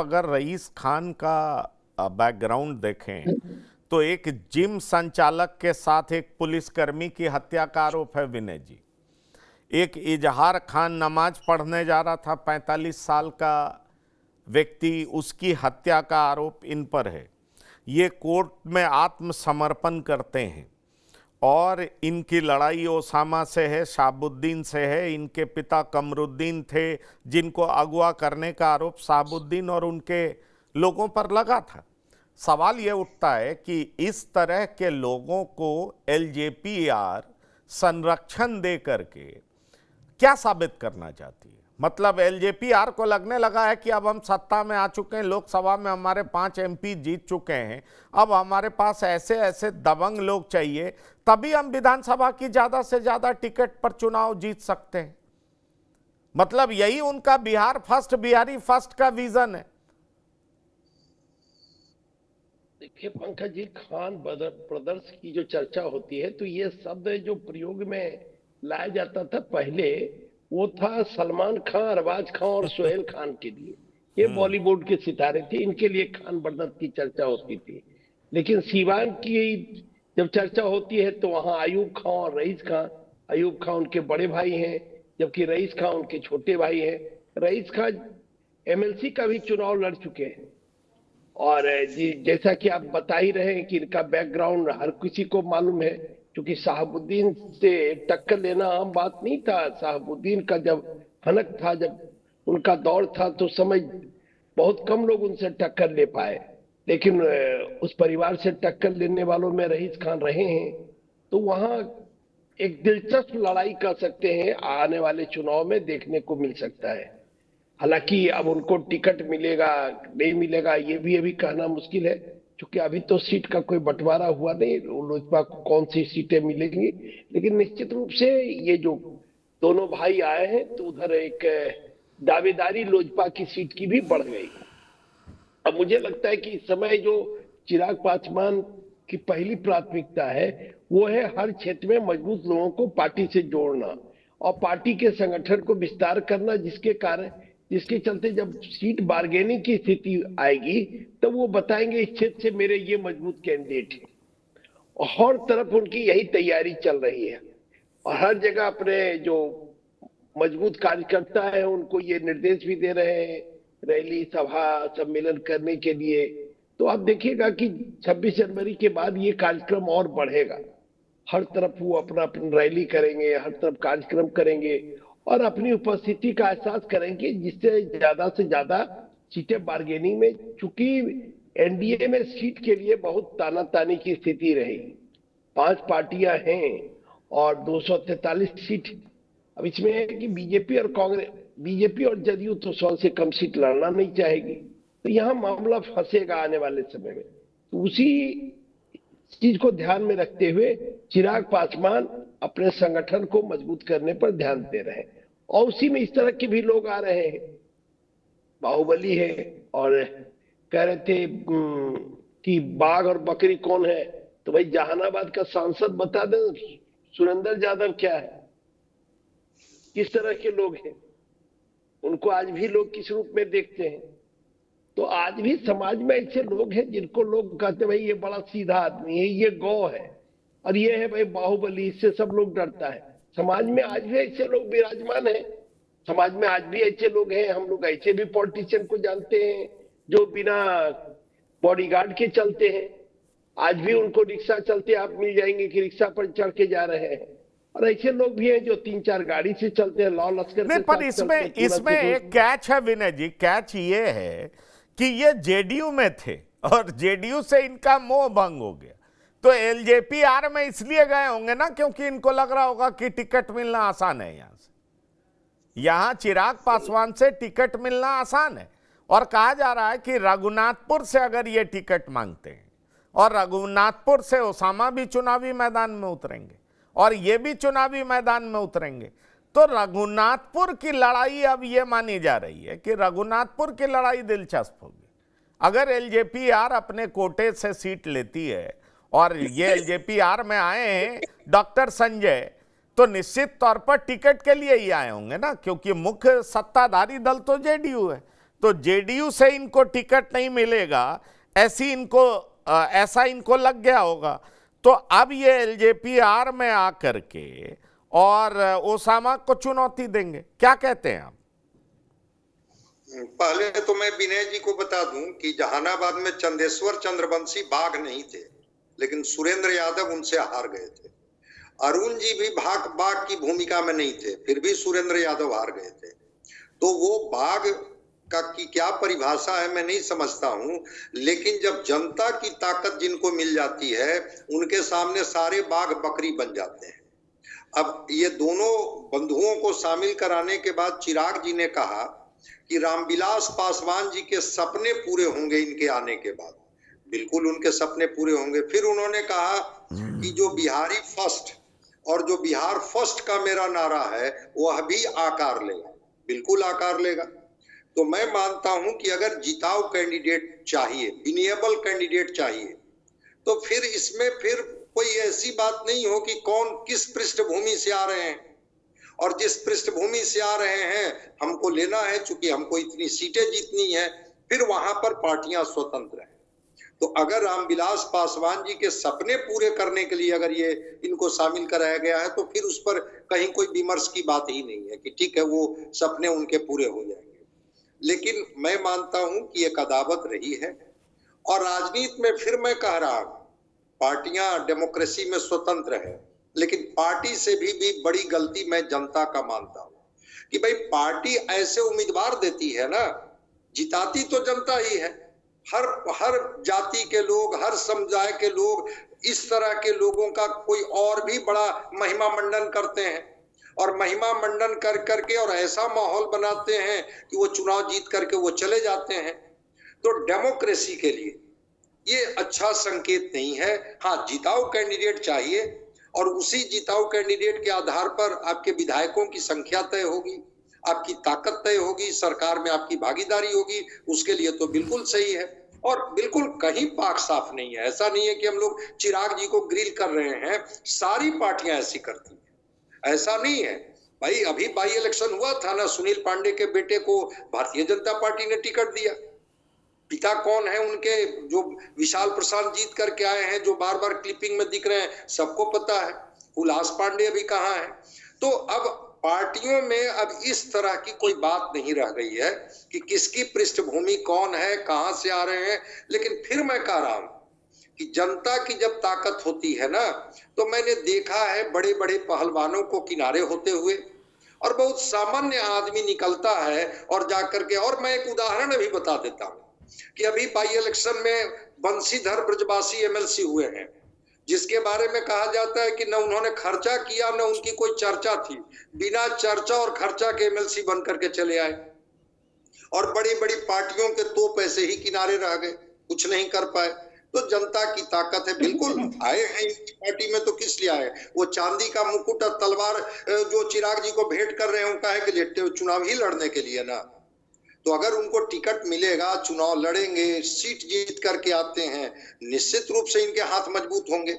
अगर रईस खान का बैकग्राउंड देखें तो एक जिम संचालक के साथ एक पुलिसकर्मी की हत्या का आरोप है विनय जी। एक इजहार खान नमाज पढ़ने जा रहा था, 45 साल का व्यक्ति, उसकी हत्या का आरोप इन पर है। ये कोर्ट में आत्मसमर्पण करते हैं और इनकी लड़ाई ओसामा से है, शाहबुद्दीन से है। इनके पिता कमरुद्दीन थे जिनको अगवा करने का आरोप शाहबुद्दीन और उनके लोगों पर लगा था। सवाल ये उठता है कि इस तरह के लोगों को एलजेपीआर संरक्षण दे करके क्या साबित करना चाहती है? मतलब एलजेपीआर को लगने लगा है कि अब हम सत्ता में आ चुके हैं, लोकसभा में हमारे 5 एमपी जीत चुके हैं, अब हमारे पास ऐसे ऐसे दबंग लोग चाहिए तभी हम विधानसभा की ज्यादा से ज्यादा टिकट पर चुनाव जीत सकते हैं। मतलब यही उनका बिहार फर्स्ट, बिहारी फर्स्ट का विजन है। देखिए पंकज जी, खान ब्रदर्स की जो चर्चा होती है तो ये शब्द जो प्रयोग में लाया जाता था पहले, वो था सलमान खान, अरबाज खान और सोहेल खान के लिए। ये बॉलीवुड के सितारे थे, इनके लिए खान ब्रदर्स की चर्चा होती थी। लेकिन सीवान की जब चर्चा होती है तो वहां अयूब खान और रईस खान, अयूब खान उनके बड़े भाई हैं जबकि रईस खान उनके छोटे भाई हैं। रईस खान एमएलसी का भी चुनाव लड़ चुके हैं और जी जैसा कि आप बता ही रहे हैं कि इनका बैकग्राउंड हर किसी को मालूम है, क्योंकि शाहबुद्दीन से टक्कर लेना आम बात नहीं था। शाहबुद्दीन का जब हनक था, जब उनका दौर था तो समझ बहुत कम लोग उनसे टक्कर ले पाए, लेकिन उस परिवार से टक्कर लेने वालों में रईस खान रहे हैं। तो वहां एक दिलचस्प लड़ाई कर सकते हैं, आने वाले चुनाव में देखने को मिल सकता है। हालांकि अब उनको टिकट मिलेगा नहीं मिलेगा ये भी अभी कहना मुश्किल है, क्योंकि अभी तो सीट का कोई बंटवारा हुआ नहीं, लोजपा को कौन सी सीटें मिलेंगी। लेकिन निश्चित रूप से ये जो दोनों भाई आए हैं तो उधर एक दावेदारी लोजपा की सीट की भी बढ़ गई। अब मुझे लगता है कि इस समय जो चिराग पासवान की पहली प्राथमिकता है वो है हर क्षेत्र में मजबूत लोगों को पार्टी से जोड़ना और पार्टी के संगठन को विस्तार करना, जिसके चलते जब सीट बार्गेनिंग की स्थिति आएगी तो वो बताएंगे इस क्षेत्र से मेरे ये मजबूत कैंडिडेट है। और हर तरफ उनकी यही तैयारी चल रही है और हर जगह अपने जो मजबूत कार्यकर्ता है उनको ये निर्देश भी दे रहे हैं रैली सभा सम्मेलन करने के लिए। तो आप देखिएगा कि 26 जनवरी के बाद ये कार्यक्रम और बढ़ेगा। हर तरफ वो अपना रैली करेंगे, हर तरफ कार्यक्रम करेंगे और अपनी उपस्थिति का एहसास करेंगे, जिससे ज्यादा से ज्यादा सीटें बार्गेनिंग में, चूंकि एनडीए में सीट के लिए बहुत तानातानी की स्थिति रही। 5 पार्टियां हैं और 243 सीट। अब इसमें है कि बीजेपी और जदयू तो 100 से कम सीट लड़ना नहीं चाहेगी, तो यहाँ मामला फंसेगा आने वाले समय में। तो उसी चीज को ध्यान में रखते हुए चिराग पासवान अपने संगठन को मजबूत करने पर ध्यान दे रहे हैं और उसी में इस तरह के भी लोग आ रहे हैं। बाहुबली है और कह रहे थे कि बाघ और बकरी कौन है, तो भाई जहानाबाद का सांसद बता दें सुरेंद्र यादव क्या है, किस तरह के लोग हैं, उनको आज भी लोग किस रूप में देखते हैं। तो आज भी समाज में ऐसे लोग हैं जिनको लोग कहते हैं भाई ये बड़ा सीधा आदमी है, ये गौ है, और ये है भाई बाहुबली, इससे सब लोग डरता है। समाज में आज भी ऐसे लोग विराजमान हैं, समाज में आज भी ऐसे लोग हैं। हम लोग ऐसे भी पॉलिटिशियन को जानते हैं जो बिना बॉडीगार्ड के चलते हैं। आज भी उनको रिक्शा चलते आप मिल जाएंगे कि रिक्शा पर चढ़ के जा रहे हैं, और ऐसे लोग भी हैं जो 3-4 गाड़ी से चलते हैं, लॉ लश्कर नहीं, पर इसमें एक कैच है विनय जी। कैच ये है कि ये जेडीयू में थे और जेडीयू से इनका मोह भंग हो गया, तो एलजेपीआर में इसलिए गए होंगे ना क्योंकि इनको लग रहा होगा कि टिकट मिलना आसान है। यहां चिराग पासवान से टिकट मिलना आसान है और कहा जा रहा है कि रघुनाथपुर से अगर ये टिकट मांगते हैं और रघुनाथपुर से ओसामा भी चुनावी मैदान में उतरेंगे और ये भी चुनावी मैदान में उतरेंगे, तो रघुनाथपुर की लड़ाई अब ये मानी जा रही है कि रघुनाथपुर की लड़ाई दिलचस्प होगी। अगर एलजेपीआर अपने कोटे से सीट लेती है और ये एलजेपीआर में आए हैं डॉक्टर संजय, तो निश्चित तौर पर टिकट के लिए ही आए होंगे ना, क्योंकि मुख्य सत्ताधारी दल तो जेडीयू है। तो जेडीयू से इनको टिकट नहीं मिलेगा, ऐसा इनको लग गया होगा। तो अब ये एलजेपी आर में आकर के और ओसामा को चुनौती देंगे, क्या कहते हैं आप? पहले तो मैं विनय जी को बता दूं कि जहानाबाद में चंदेश्वर चंद्रवंशी बाघ नहीं थे, लेकिन सुरेंद्र यादव उनसे हार गए थे। अरुण जी भी बाघ की भूमिका में नहीं थे, फिर भी सुरेंद्र यादव हार गए थे। तो वो बाघ की क्या परिभाषा है मैं नहीं समझता हूं, लेकिन जब जनता की ताकत जिनको मिल जाती है उनके सामने सारे बाघ बकरी बन जाते हैं। अब ये दोनों बंधुओं को शामिल कराने के बाद चिराग जी ने कहा कि रामविलास पासवान जी के सपने पूरे होंगे इनके आने के बाद। बिल्कुल उनके सपने पूरे होंगे। फिर उन्होंने कहा कि जो बिहारी फर्स्ट और जो बिहार फर्स्ट का मेरा नारा है वह भी आकार लेगा, बिल्कुल आकार लेगा। तो मैं मानता हूं कि अगर जिताऊ कैंडिडेट चाहिए, विनिएबल कैंडिडेट चाहिए, तो फिर इसमें फिर कोई ऐसी बात नहीं हो कि कौन किस पृष्ठभूमि से आ रहे हैं, और जिस पृष्ठभूमि से आ रहे हैं हमको लेना है, चूंकि हमको इतनी सीटें जीतनी है, फिर वहां पर पार्टियां स्वतंत्र हैं। तो अगर रामविलास पासवान जी के सपने पूरे करने के लिए अगर ये इनको शामिल कराया गया है, तो फिर उस पर कहीं कोई विमर्श की बात ही नहीं है कि ठीक है वो सपने उनके पूरे हो जाएंगे। लेकिन मैं मानता हूं कि एक अदावत रही है, और राजनीति में फिर मैं कह रहा हूं पार्टियां डेमोक्रेसी में स्वतंत्र है, लेकिन पार्टी से भी बड़ी गलती मैं जनता का मानता हूं कि भाई पार्टी ऐसे उम्मीदवार देती है ना, जिताती तो जनता ही है। हर जाति के लोग, हर समुदाय के लोग इस तरह के लोगों का कोई और भी बड़ा महिमा मंडन करते हैं, और महिमा मंडन कर करके और ऐसा माहौल बनाते हैं कि वो चुनाव जीत करके वो चले जाते हैं। तो डेमोक्रेसी के लिए ये अच्छा संकेत नहीं है। हाँ, जिताऊ कैंडिडेट चाहिए, और उसी जिताऊ कैंडिडेट के आधार पर आपके विधायकों की संख्या तय होगी, आपकी ताकत तय होगी, सरकार में आपकी भागीदारी होगी, उसके लिए तो बिल्कुल सही है। और बिल्कुल कहीं पाक साफ नहीं है। ऐसा नहीं है कि हम लोग चिराग जी को ग्रिल कर रहे हैं, सारी पार्टियां ऐसी करती हैं, ऐसा नहीं है भाई। अभी बाई इलेक्शन हुआ था ना, सुनील पांडे के बेटे को भारतीय जनता पार्टी ने टिकट दिया। पिता कौन है उनके, जो विशाल प्रसाद जीत करके आए हैं, जो बार बार क्लिपिंग में दिख रहे हैं, सबको पता है। उल्लास पांडे अभी कहाँ है। तो अब पार्टियों में अब इस तरह की कोई बात नहीं रह गई है कि किसकी पृष्ठभूमि कौन है, कहां से आ रहे हैं। लेकिन फिर मैं कह रहा हूं कि जनता की जब ताकत होती है ना, तो मैंने देखा है बड़े बड़े पहलवानों को किनारे होते हुए, और बहुत सामान्य आदमी निकलता है और जाकर के, और मैं एक उदाहरण अभी बता देता हूं कि अभी बाई इलेक्शन में बंशीधर ब्रजवासी एमएलसी हुए हैं, जिसके बारे में कहा जाता है कि न उन्होंने खर्चा किया, न उनकी कोई चर्चा थी, बिना चर्चा और खर्चा के एमएलसी बन करके चले आए, और बड़ी बड़ी पार्टियों के तो पैसे ही किनारे रह गए, कुछ नहीं कर पाए। तो जनता की ताकत है, बिल्कुल आए हैं इनकी पार्टी में, तो किस लिए आए? वो चांदी का मुकुट और तलवार जो चिराग जी को भेंट कर रहे हैं, उनका है कि चुनाव ही लड़ने के लिए ना। तो अगर उनको टिकट मिलेगा, चुनाव लड़ेंगे, सीट जीत करके आते हैं, निश्चित रूप से इनके हाथ मजबूत होंगे।